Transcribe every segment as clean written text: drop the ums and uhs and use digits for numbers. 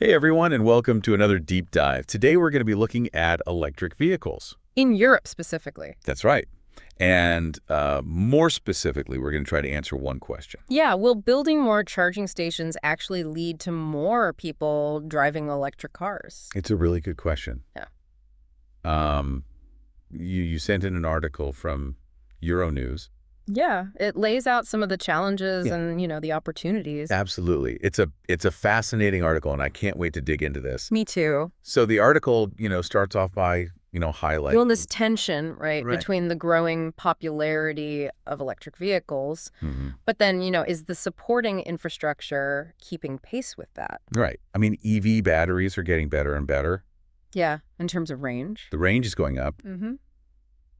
Hey everyone, and welcome to another deep dive. Today we're going to be looking at electric vehicles. In Europe specifically. That's right. And more specifically, we're going to try to answer one question. Yeah, will building more charging stations actually lead to more people driving electric cars? It's a really good question. Yeah. You sent in an article from Euronews. Yeah, it lays out some of the challenges and, the opportunities. Absolutely. It's a fascinating article, and I can't wait to dig into this. Me too. So the article, starts off by, highlighting Feeling this tension, right, between the growing popularity of electric vehicles, but then, is the supporting infrastructure keeping pace with that? Right. I mean, EV batteries are getting better and better. Yeah, in terms of range. The range is going up.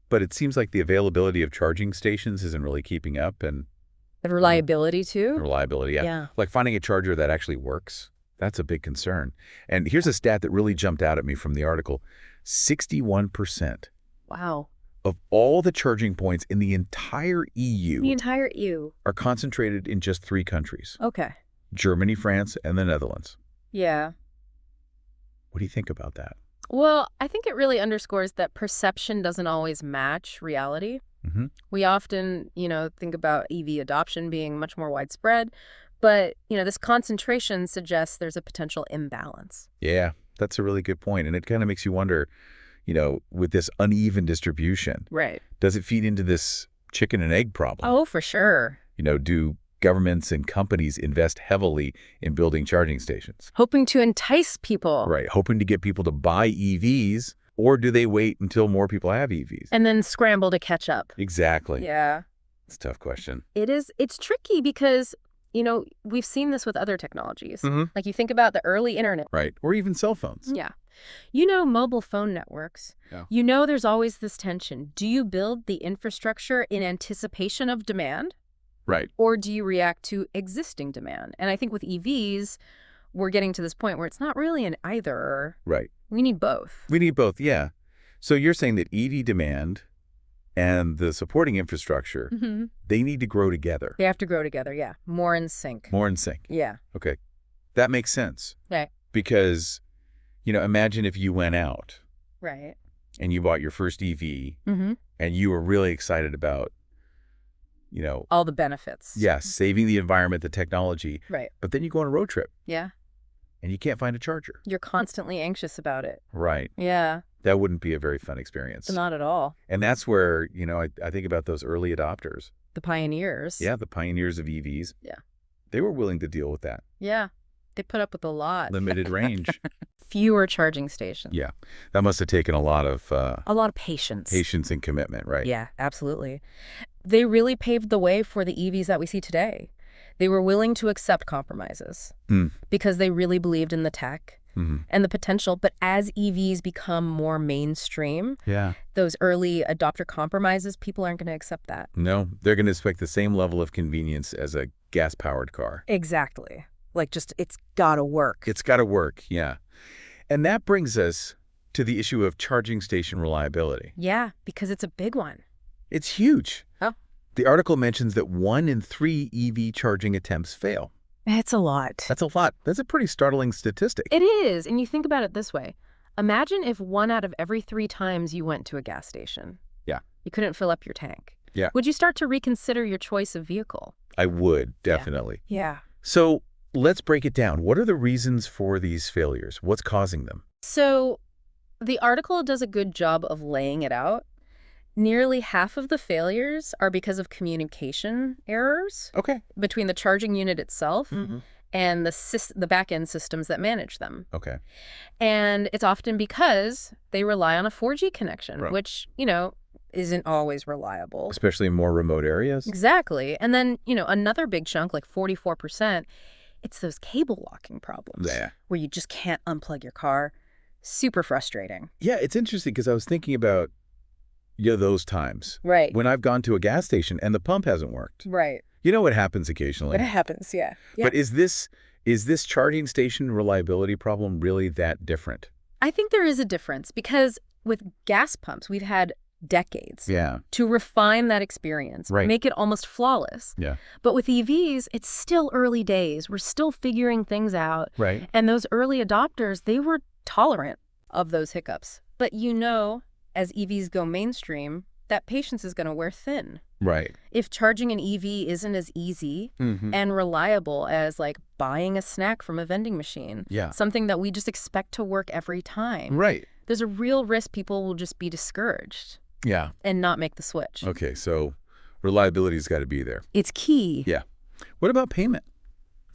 But it seems like the availability of charging stations isn't really keeping up, and The reliability too? reliability, Yeah. Like finding a charger that actually works, that's a big concern. And here's a stat that really jumped out at me from the article. 61% Wow. of all the charging points in the entire EU The entire EU. are concentrated in just 3 countries, Okay. Germany, France, and the Netherlands. Yeah. What do you think about that? Well, I think it really underscores that perception doesn't always match reality. We often, think about EV adoption being much more widespread, but, this concentration suggests there's a potential imbalance. Yeah, that's a really good point. And it kind of makes you wonder, with this uneven distribution, Right. does it feed into this chicken and egg problem? Oh, for sure. Do governments and companies invest heavily in building charging stations? Hoping to entice people. Right, hoping to get people to buy EVs, or do they wait until more people have EVs? And then scramble to catch up. Exactly. Yeah. It's a tough question. It is. It's tricky because, we've seen this with other technologies. Like you think about the early internet. Right, or even cell phones. Yeah. Mobile phone networks. Yeah. There's always this tension. Do you build the infrastructure in anticipation of demand? Right. Or do you react to existing demand? And I think with EVs, we're getting to this point where it's not really an either. Right. We need both. We need both, yeah. So you're saying that EV demand and the supporting infrastructure, they need to grow together. They have to grow together, yeah. More in sync. More in sync. Yeah. Okay. That makes sense. Right. Because, imagine if you went out Right. and you bought your first EV and you were really excited about, All the benefits. saving the environment, the technology. Right. But then you go on a road trip Yeah. and you can't find a charger. You're constantly anxious about it. Right. Yeah. That wouldn't be a very fun experience. Not at all. And that's where, I think about those early adopters. The pioneers. Yeah, the pioneers of EVs. Yeah. They were willing to deal with that. Yeah. They put up with a lot. Limited range. Fewer charging stations. Yeah. That must have taken a lot of A lot of patience. patience and commitment, right? Yeah, absolutely. They really paved the way for the EVs that we see today. They were willing to accept compromises because they really believed in the tech and the potential. But as EVs become more mainstream, Yeah. those early adopter compromises, people aren't going to accept that. No, they're going to expect the same level of convenience as a gas-powered car. Exactly. It's got to work. It's got to work, yeah. And that brings us to the issue of charging station reliability. Yeah, because it's a big one. It's huge. Oh. The article mentions that 1 in 3 EV charging attempts fail. It's a lot. That's a lot. That's a pretty startling statistic. It is. And you think about it this way. Imagine if 1 out of every 3 times you went to a gas station, you couldn't fill up your tank. Yeah. Would you start to reconsider your choice of vehicle? I would, definitely. Yeah. So let's break it down. What are the reasons for these failures? What's causing them? So the article does a good job of laying it out. Nearly half of the failures are because of communication errors Okay. between the charging unit itself and the back-end systems that manage them. Okay. And it's often because they rely on a 4G connection, Right. which, isn't always reliable. Especially in more remote areas. Exactly. And then, another big chunk, like 44%, it's those cable locking problems Yeah. where you just can't unplug your car. Super frustrating. Yeah, it's interesting because I was thinking about those times. Right. When I've gone to a gas station and the pump hasn't worked. Right. It happens occasionally. But it happens, yeah. But is this charging station reliability problem really that different? I think there is a difference because with gas pumps, we've had decades Yeah. to refine that experience, Right. make it almost flawless. Yeah. But with EVs, it's still early days. We're still figuring things out. Right. And those early adopters, they were tolerant of those hiccups. But as EVs go mainstream, that patience is going to wear thin. Right. If charging an EV isn't as easy Mm-hmm. and reliable as like buying a snack from a vending machine, Yeah. something that we just expect to work every time, Right. there's a real risk people will just be discouraged Yeah. and not make the switch. Okay, so reliability's got to be there. It's key. Yeah. What about payment?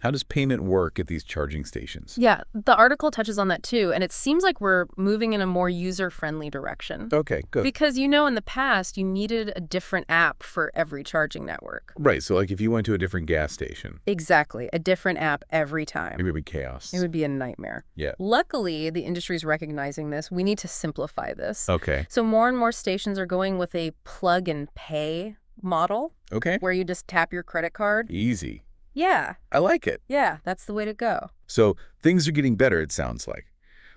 How does payment work at these charging stations? Yeah, the article touches on that too, and it seems like we're moving in a more user-friendly direction. Okay, good. Because in the past, you needed a different app for every charging network. Right, so like if you went to a different gas station, Exactly, a different app every time. maybe it would be chaos. It would be a nightmare. Yeah. Luckily, the industry's recognizing this. We need to simplify this. Okay. So more and more stations are going with a plug-and-pay model, Okay. where you just tap your credit card. Easy. Yeah, I like it. that's the way to go. So things are getting better, it sounds like.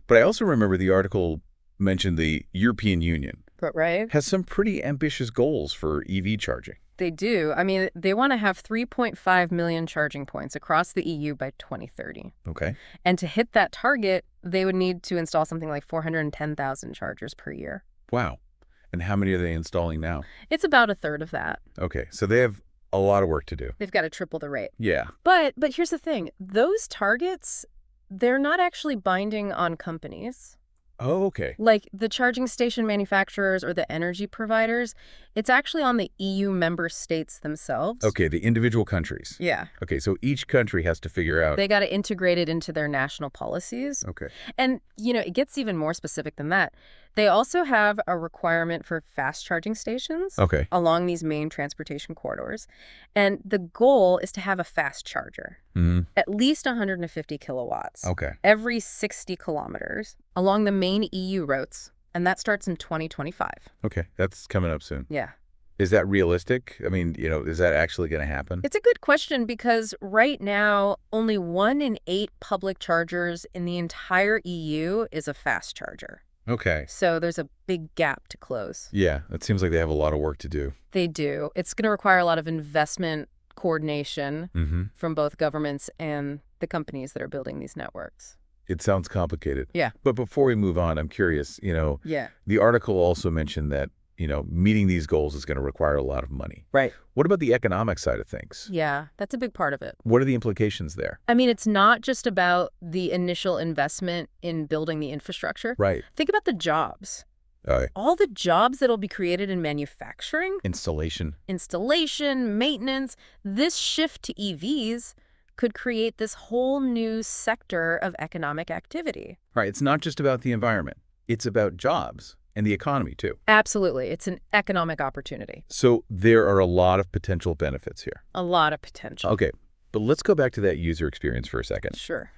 But I also remember the article mentioned the European Union But right? has some pretty ambitious goals for EV charging. They do. I mean, they want to have 3.5 million charging points across the EU by 2030. Okay. And to hit that target, they would need to install something like 410,000 chargers per year. Wow. And how many are they installing now? It's about a third of that. Okay, so they have a lot of work to do. They've got to triple the rate. Yeah. But here's the thing. Those targets, they're not actually binding on companies. Oh, okay. Like the charging station manufacturers or the energy providers, it's actually on the EU member states themselves. Okay, the individual countries. Yeah. Okay, so each country has to figure out. They got to integrate it into their national policies. Okay. And, it gets even more specific than that. They also have a requirement for fast charging stations Okay. along these main transportation corridors. And the goal is to have a fast charger, Mm-hmm. at least 150 kilowatts, Okay. every 60 kilometers along the main EU routes. And that starts in 2025. Okay, that's coming up soon. Yeah. Is that realistic? I mean, is that actually going to happen? It's a good question because right now, only 1 in 8 public chargers in the entire EU is a fast charger. Okay. So there's a big gap to close. Yeah, it seems like they have a lot of work to do. They do. It's going to require a lot of investment coordination Mm-hmm. from both governments and the companies that are building these networks. It sounds complicated. Yeah. But before we move on, I'm curious, Yeah. the article also mentioned that, meeting these goals is going to require a lot of money. Right. What about the economic side of things? Yeah, that's a big part of it. What are the implications there? I mean, it's not just about the initial investment in building the infrastructure. Right. Think about the jobs. Uh, All the jobs that'll be created in manufacturing, Installation. installation, maintenance. This shift to EVs could create this whole new sector of economic activity. Right. It's not just about the environment. It's about jobs and the economy, too. Absolutely. It's an economic opportunity. So there are a lot of potential benefits here. A lot of potential. Okay. But let's go back to that user experience for a second. Sure.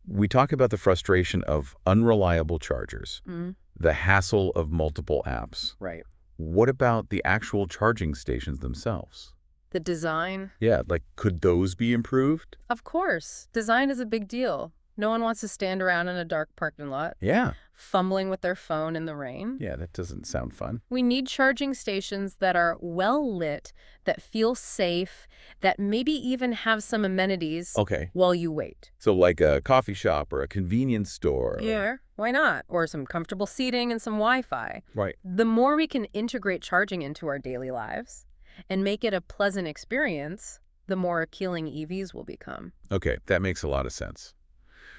We talk about the frustration of unreliable chargers, Mhm. the hassle of multiple apps. Right. What about the actual charging stations themselves? The design, Yeah, like could those be improved? of course. Design is a big deal. No one wants to stand around in a dark parking lot, Yeah. fumbling with their phone in the rain. Yeah, that doesn't sound fun. We need charging stations that are well lit, that feel safe, that maybe even have some amenities Okay. while you wait. So like a coffee shop or a convenience store. Yeah, why not? Or some comfortable seating and some Wi-Fi. Right. The more we can integrate charging into our daily lives and make it a pleasant experience, the more appealing EVs will become. Okay, that makes a lot of sense.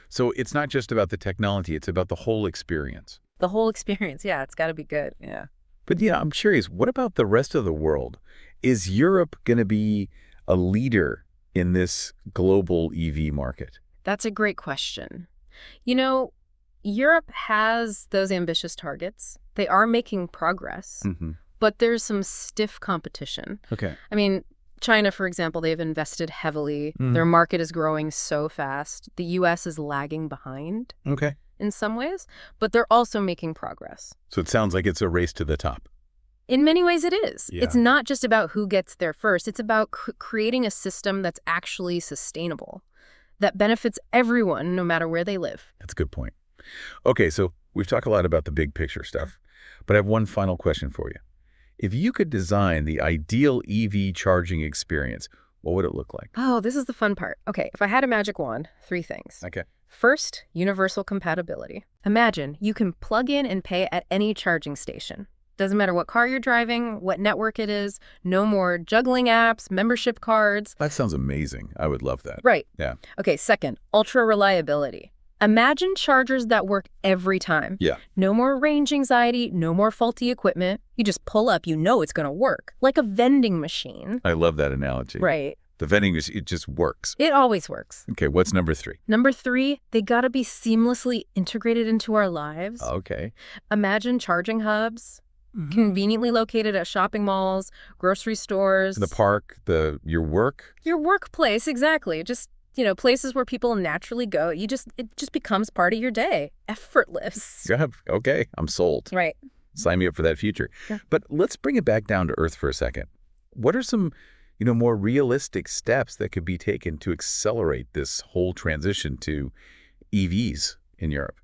So it's not just about the technology, it's about the whole experience. The whole experience, yeah, it's got to be good. Yeah. But I'm curious, what about the rest of the world? Is Europe going to be a leader in this global EV market? That's a great question. Europe has those ambitious targets. They are making progress, Mm-hmm. but there's some stiff competition. Okay. I mean, China, for example, they've invested heavily. Mhm. Their market is growing so fast. The U.S. is lagging behind Okay. in some ways, but they're also making progress. So it sounds like it's a race to the top. In many ways, it is. Yeah. It's not just about who gets there first. It's about creating a system that's actually sustainable, that benefits everyone no matter where they live. That's a good point. Okay, so we've talked a lot about the big picture stuff. But I have one final question for you. If you could design the ideal EV charging experience, what would it look like? Oh, this is the fun part. Okay, if I had a magic wand, 3 things. Okay. First, universal compatibility. Imagine you can plug in and pay at any charging station. Doesn't matter what car you're driving, what network it is, no more juggling apps, membership cards. That sounds amazing. I would love that. Right. Yeah. Okay, second, ultra reliability. Imagine chargers that work every time. Yeah. No more range anxiety, no more faulty equipment. You just pull up, you know it's going to work. Like a vending machine. I love that analogy. Right. The vending machine, it just works. It always works. Okay, what's number 3? Number 3, they gotta be seamlessly integrated into our lives. Okay. Imagine charging hubs, conveniently located at shopping malls, grocery stores. The park, your work. Your workplace, exactly. Just, places where people naturally go. It just becomes part of your day. Effortless. Yeah, okay, I'm sold. Right. Sign me up for that future. Yeah. But let's bring it back down to earth for a second. What are some, more realistic steps that could be taken to accelerate this whole transition to EVs in Europe?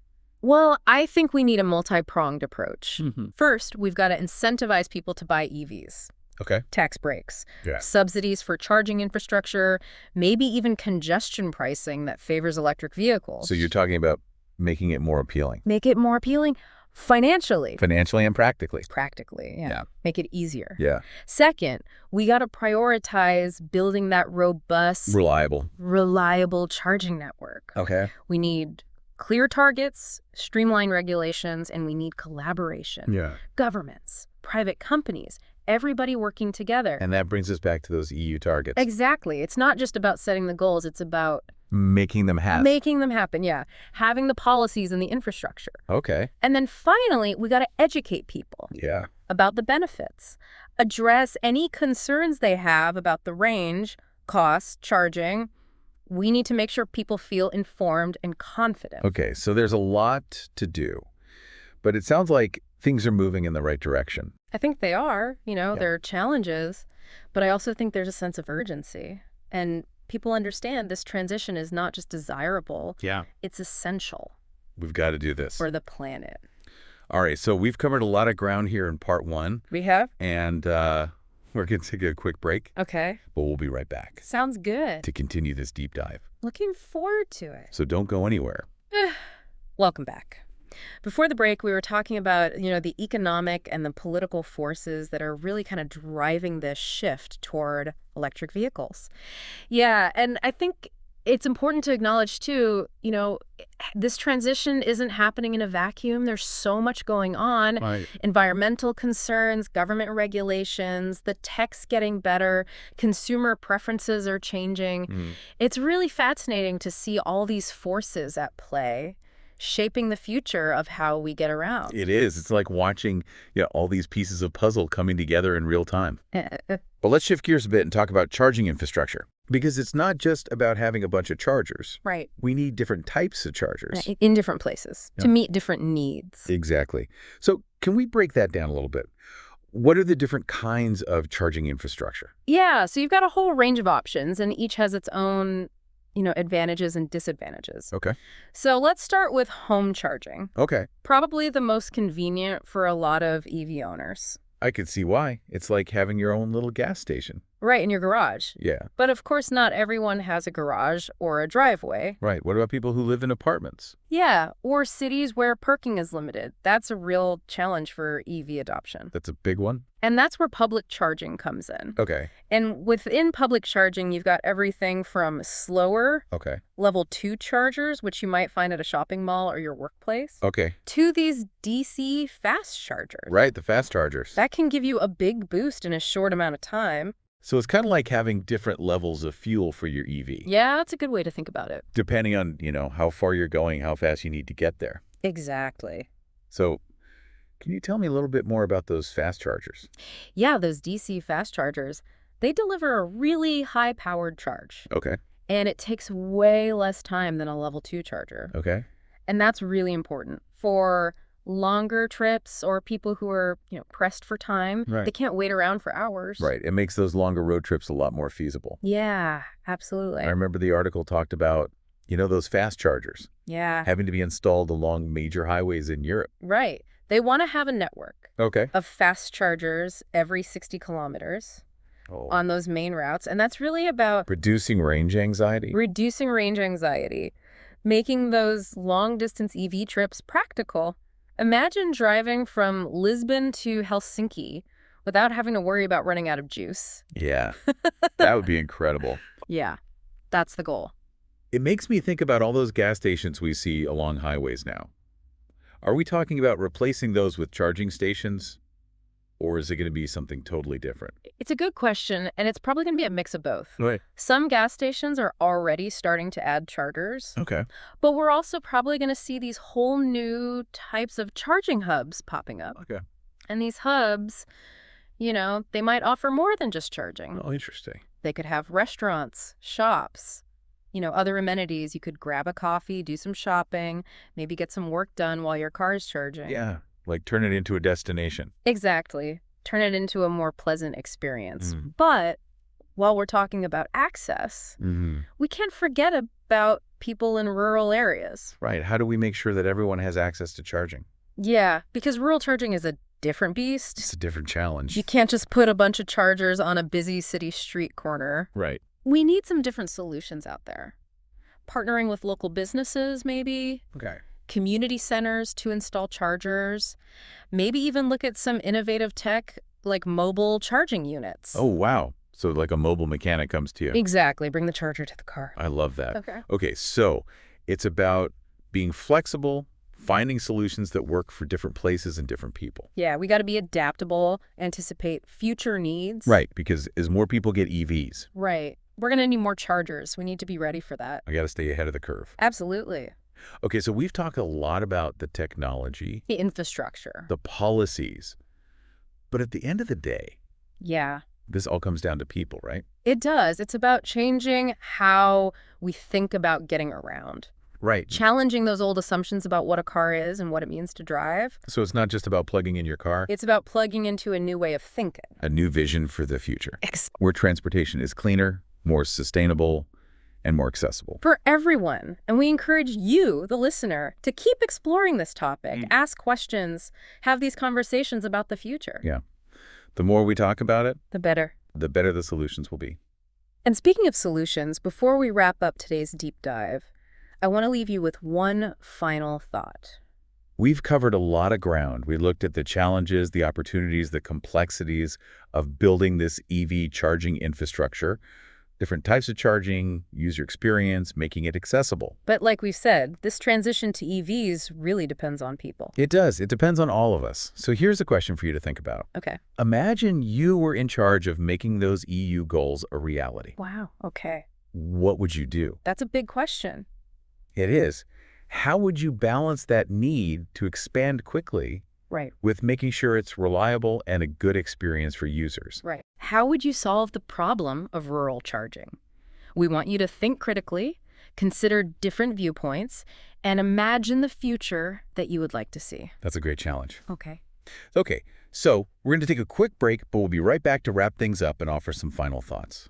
Well, I think we need a multi-pronged approach. Mm-hmm. First, we've got to incentivize people to buy EVs. Okay. Tax breaks, Yeah. subsidies for charging infrastructure, maybe even congestion pricing that favors electric vehicles. So you're talking about making it more appealing. Make it more appealing financially. Financially and practically. Practically, yeah. Yeah. Make it easier. Yeah. Second, we got to prioritize building that robust, reliable charging network. Okay. We need clear targets, streamlined regulations, and we need collaboration. Yeah. Governments, private companies, everybody working together. And that brings us back to those EU targets. Exactly. It's not just about setting the goals. It's about Making them happen. making them happen, yeah. Having the policies and the infrastructure. Okay. And then finally, we got to educate people Yeah. about the benefits. Address any concerns they have about the range, cost, charging. We need to make sure people feel informed and confident. Okay, so there's a lot to do. But it sounds like things are moving in the right direction. I think they are. There are challenges, but I also think there's a sense of urgency. And people understand this transition is not just desirable. Yeah. It's essential We've got to do this. for the planet. All right, so we've covered a lot of ground here in part 1. We have? And we're going to take a quick break, Okay. but we'll be right back Sounds good. to continue this deep dive. Looking forward to it. So don't go anywhere. Welcome back. Before the break, we were talking about, the economic and the political forces that are really kind of driving this shift toward electric vehicles. Yeah, and I think it's important to acknowledge, too, this transition isn't happening in a vacuum. There's so much going on. Right. Environmental concerns, government regulations, the tech's getting better, consumer preferences are changing. It's really fascinating to see all these forces at play, shaping the future of how we get around. It is. It's like watching all these pieces of puzzle coming together in real time. But let's shift gears a bit and talk about charging infrastructure. Because it's not just about having a bunch of chargers. Right. We need different types of chargers. In different places to meet different needs. Exactly. So can we break that down a little bit? What are the different kinds of charging infrastructure? Yeah, so you've got a whole range of options, and each has its own, advantages and disadvantages. Okay. So let's start with home charging. Okay. Probably the most convenient for a lot of EV owners. I could see why. It's like having your own little gas station. Right, in your garage. Yeah. But of course, not everyone has a garage or a driveway. Right. What about people who live in apartments? Yeah, or cities where parking is limited. That's a real challenge for EV adoption. That's a big one. And that's where public charging comes in. Okay. And within public charging, you've got everything from slower Okay. level 2 chargers, which you might find at a shopping mall or your workplace, Okay. to these DC fast chargers. Right. The fast chargers. That can give you a big boost in a short amount of time. So it's kind of like having different levels of fuel for your EV. Yeah, that's a good way to think about it. Depending on, how far you're going, how fast you need to get there. Exactly. So can you tell me a little bit more about those fast chargers? Yeah, those DC fast chargers, they deliver a really high-powered charge. Okay. And it takes way less time than a level 2 charger. Okay. And that's really important for longer trips or people who are, pressed for time. Right. They can't wait around for hours. Right. It makes those longer road trips a lot more feasible. Yeah, absolutely. I remember the article talked about, those fast chargers Yeah. having to be installed along major highways in Europe. Right. They want to have a network Okay. of fast chargers every 60 kilometers Oh. on those main routes. And that's really about Reducing range anxiety? reducing range anxiety, making those long-distance EV trips practical. Imagine driving from Lisbon to Helsinki without having to worry about running out of juice. Yeah, that would be incredible. Yeah, that's the goal. It makes me think about all those gas stations we see along highways now. Are we talking about replacing those with charging stations, or is it going to be something totally different? It's a good question, and it's probably going to be a mix of both. Right. Some gas stations are already starting to add chargers, Okay. but we're also probably going to see these whole new types of charging hubs popping up. Okay. And these hubs, they might offer more than just charging. Oh, interesting. They could have restaurants, shops, other amenities. You could grab a coffee, do some shopping, maybe get some work done while your car is charging. Yeah, like turn it into a destination. Exactly. Turn it into a more pleasant experience. But while we're talking about access, we can't forget about people in rural areas. Right. How do we make sure that everyone has access to charging? Yeah, because rural charging is a different beast. It's a different challenge. You can't just put a bunch of chargers on a busy city street corner. Right. We need some different solutions out there. Partnering with local businesses, maybe. Okay. Community centers to install chargers. Maybe even look at some innovative tech like mobile charging units. Oh, wow. So like a mobile mechanic comes to you. Exactly. Bring the charger to the car. I love that. Okay. Okay, so it's about being flexible, finding solutions that work for different places and different people. Yeah, we got to be adaptable, anticipate future needs. Right, because as more people get EVs, Right. We're going to need more chargers. We need to be ready for that. I got to stay ahead of the curve. Absolutely. Okay, so we've talked a lot about the technology, The infrastructure. the policies, but at the end of the day, Yeah, this all comes down to people, right? it does. It's about changing how we think about getting around. Right. Challenging those old assumptions about what a car is and what it means to drive. So it's not just about plugging in your car, It's about plugging into a new way of thinking. a new vision for the future, where transportation is cleaner, more sustainable, and more accessible. For everyone. And we encourage you, the listener, to keep exploring this topic, ask questions, have these conversations about the future. Yeah. The more we talk about it, The better. the better the solutions will be. And speaking of solutions, before we wrap up today's deep dive, I want to leave you with one final thought. We've covered a lot of ground. We looked at the challenges, the opportunities, the complexities of building this EV charging infrastructure, different types of charging, user experience, making it accessible. But like we said, this transition to EVs really depends on people. It does. It depends on all of us. So here's a question for you to think about. Okay. Imagine you were in charge of making those EU goals a reality. Wow. Okay. What would you do? That's a big question. It is. How would you balance that need to expand quickly Right. with making sure it's reliable and a good experience for users? Right. How would you solve the problem of rural charging? We want you to think critically, consider different viewpoints, and imagine the future that you would like to see. That's a great challenge. Okay. Okay, so we're going to take a quick break, but we'll be right back to wrap things up and offer some final thoughts.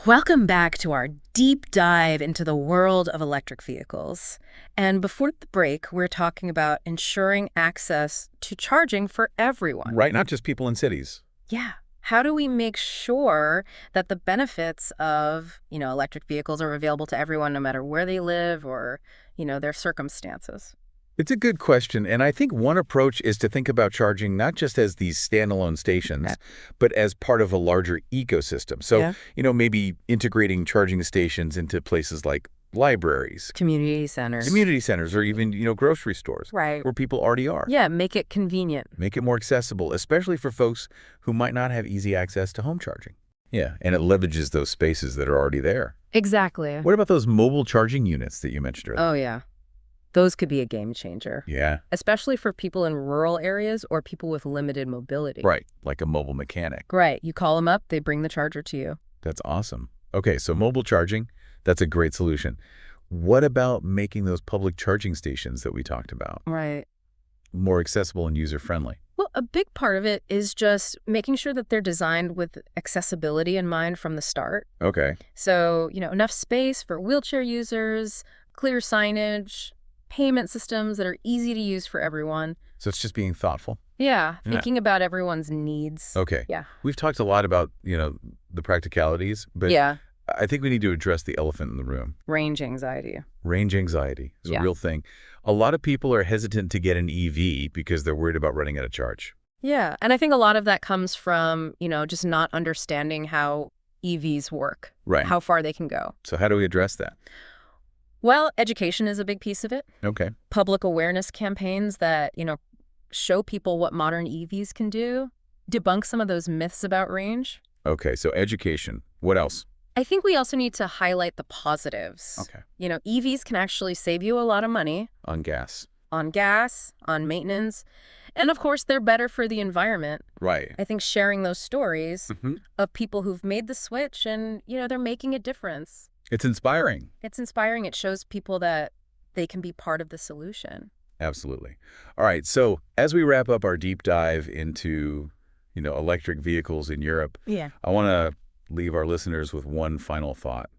Welcome back to our deep dive into the world of electric vehicles. And before the break, we're talking about ensuring access to charging for everyone. Right, not just people in cities. Yeah. How do we make sure that the benefits of, electric vehicles are available to everyone no matter where they live or, their circumstances? It's a good question, and I think one approach is to think about charging not just as these standalone stations, but as part of a larger ecosystem. So, maybe integrating charging stations into places like libraries, Community centers, or even, grocery stores, right, where people already are. Yeah, make it convenient. Make it more accessible, especially for folks who might not have easy access to home charging. Yeah, and it leverages those spaces that are already there. Exactly. What about those mobile charging units that you mentioned earlier? Oh, yeah. Those could be a game changer. Yeah. Especially for people in rural areas or people with limited mobility. Right, like a mobile mechanic. Right. You call them up, they bring the charger to you. That's awesome. Okay, so mobile charging, that's a great solution. What about making those public charging stations that we talked about Right. more accessible and user-friendly? Well, a big part of it is just making sure that they're designed with accessibility in mind from the start. Okay. So, enough space for wheelchair users, clear signage, payment systems that are easy to use for everyone. So it's just being thoughtful. Yeah, thinking about everyone's needs. Okay. Yeah. We've talked a lot about, the practicalities, but Yeah. I think we need to address the elephant in the room. Range anxiety. Range anxiety is a real thing. A lot of people are hesitant to get an EV because they're worried about running out of charge. Yeah, and I think a lot of that comes from, just not understanding how EVs work, Right. how far they can go. So how do we address that? Well, education is a big piece of it. Okay. Public awareness campaigns that, show people what modern EVs can do, debunk some of those myths about range. Okay, so education. What else? I think we also need to highlight the positives. Okay. EVs can actually save you a lot of money. On gas. On gas, on maintenance. And of course, they're better for the environment. Right. I think sharing those stories of people who've made the switch and, they're making a difference. It's inspiring. It's inspiring. It shows people that they can be part of the solution. Absolutely. All right, so as we wrap up our deep dive into, electric vehicles in Europe, I want to leave our listeners with one final thought.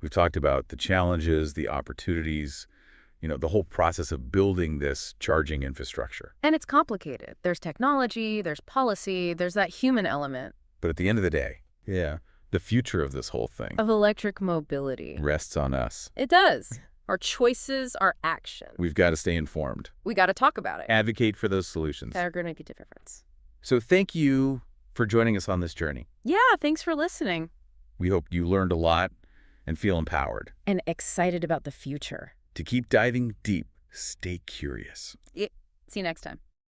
We've talked about the challenges, the opportunities, the whole process of building this charging infrastructure. And it's complicated. There's technology, there's policy, there's that human element. But at the end of the day, the future of this whole thing of electric mobility rests on us. It does. Our choices, our actions. We've got to stay informed. We got to talk about it. Advocate for those solutions. That are going to make a difference. So thank you for joining us on this journey. Yeah, thanks for listening. We hope you learned a lot and feel empowered. And excited about the future. To keep diving deep, stay curious. See you next time.